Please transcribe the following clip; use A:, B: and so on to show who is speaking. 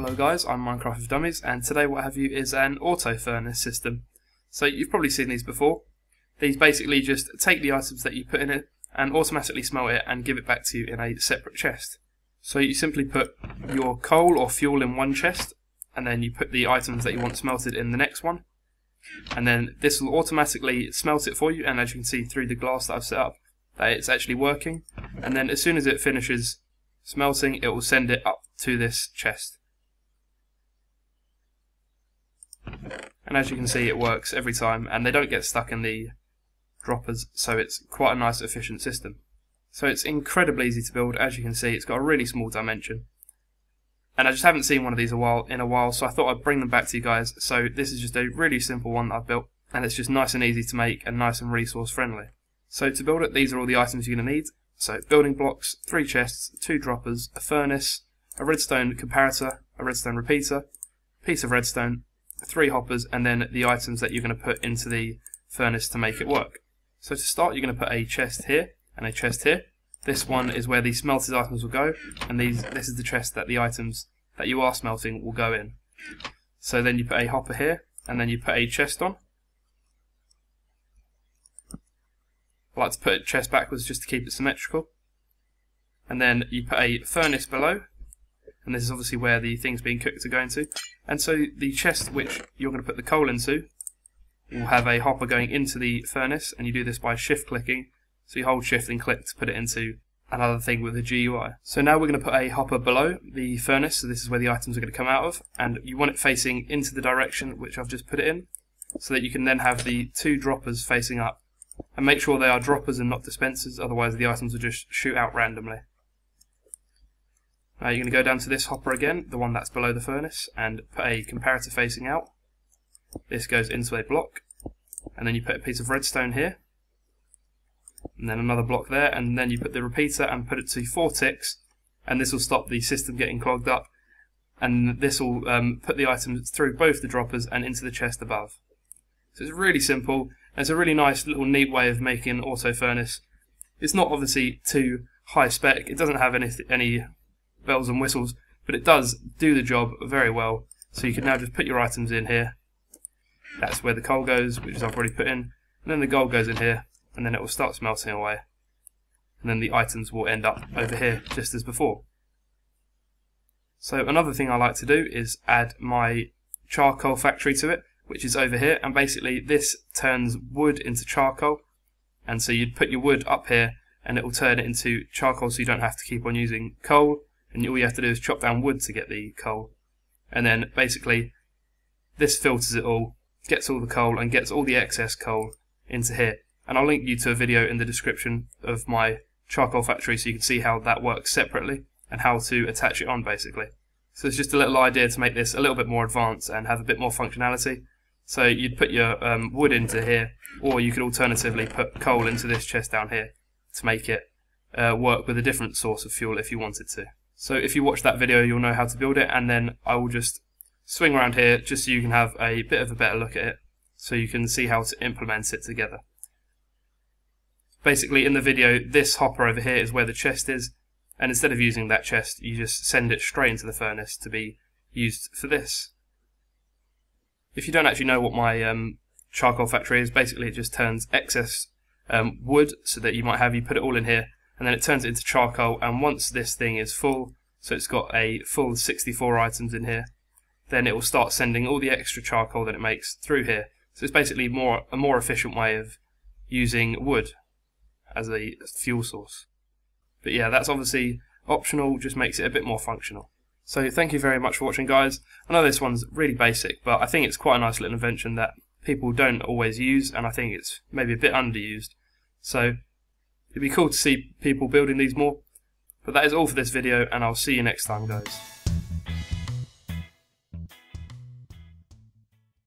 A: Hello guys, I'm Minecraft with Dummies, and today what I have you is an auto furnace system. So you've probably seen these before. These basically just take the items that you put in it and automatically smelt it and give it back to you in a separate chest. So you simply put your coal or fuel in one chest, and then you put the items that you want smelted in the next one, and then this will automatically smelt it for you, and as you can see through the glass that I've set up, that it's actually working. And then as soon as it finishes smelting, it will send it up to this chest. And as you can see, it works every time, and they don't get stuck in the droppers, so it's quite a nice efficient system. So it's incredibly easy to build. As you can see, it's got a really small dimension, and I just haven't seen one of these in a while, so I thought I'd bring them back to you guys. So this is just a really simple one that I've built, and it's just nice and easy to make and nice and resource friendly. So to build it, these are all the items you're going to need. So building blocks, 3 chests, 2 droppers, a furnace, a redstone comparator, a redstone repeater, a piece of redstone, 3 hoppers, and then the items that you're going to put into the furnace to make it work. So to start, you're going to put a chest here and a chest here. This one is where the smelted items will go, and this is the chest that the items that you are smelting will go in. So then you put a hopper here, and then you put a chest on. I like to put a chest backwards just to keep it symmetrical. And then you put a furnace below, and this is obviously where the things being cooked are going to. And so the chest which you're going to put the coal into will have a hopper going into the furnace, and you do this by shift clicking. So you hold shift and click to put it into another thing with the GUI. So now we're going to put a hopper below the furnace, so this is where the items are going to come out of, and you want it facing into the direction which I've just put it in, so that you can then have the 2 droppers facing up. And make sure they are droppers and not dispensers, otherwise the items will just shoot out randomly. Now you're going to go down to this hopper again, the one that's below the furnace, and put a comparator facing out. This goes into a block, and then you put a piece of redstone here, and then another block there, and then you put the repeater and put it to 4 ticks, and this will stop the system getting clogged up, and this will put the items through both the droppers and into the chest above. So it's really simple. It's a really nice little neat way of making an auto furnace. It's not obviously too high spec, it doesn't have any bells and whistles, but it does do the job very well. So you can now just put your items in here. That's where the coal goes, which I've already put in, and then the gold goes in here, and then it will start smelting away. And then the items will end up over here, just as before. So another thing I like to do is add my charcoal factory to it, which is over here, and basically this turns wood into charcoal, and so you'd put your wood up here and it will turn it into charcoal, so you don't have to keep on using coal, and all you have to do is chop down wood to get the coal. And then basically this filters it all, gets all the coal and gets all the excess coal into here, and I'll link you to a video in the description of my charcoal factory so you can see how that works separately and how to attach it on basically. So it's just a little idea to make this a little bit more advanced and have a bit more functionality. So you'd put your wood into here, or you could alternatively put coal into this chest down here to make it work with a different source of fuel if you wanted to. So if you watch that video, you'll know how to build it, and then I will just swing around here just so you can have a bit of a better look at it, so you can see how to implement it together. Basically in the video, this hopper over here is where the chest is, and instead of using that chest, you just send it straight into the furnace to be used for this. If you don't actually know what my charcoal factory is, basically it just turns excess wood, so that you put it all in here, and then it turns it into charcoal, and once this thing is full, so it's got a full 64 items in here, then it will start sending all the extra charcoal that it makes through here. So it's basically a more efficient way of using wood as a fuel source. But yeah, that's obviously optional, just makes it a bit more functional. So thank you very much for watching, guys. I know this one's really basic, but I think it's quite a nice little invention that people don't always use, and I think it's maybe a bit underused. So it'd be cool to see people building these more. But that is all for this video, and I'll see you next time, guys.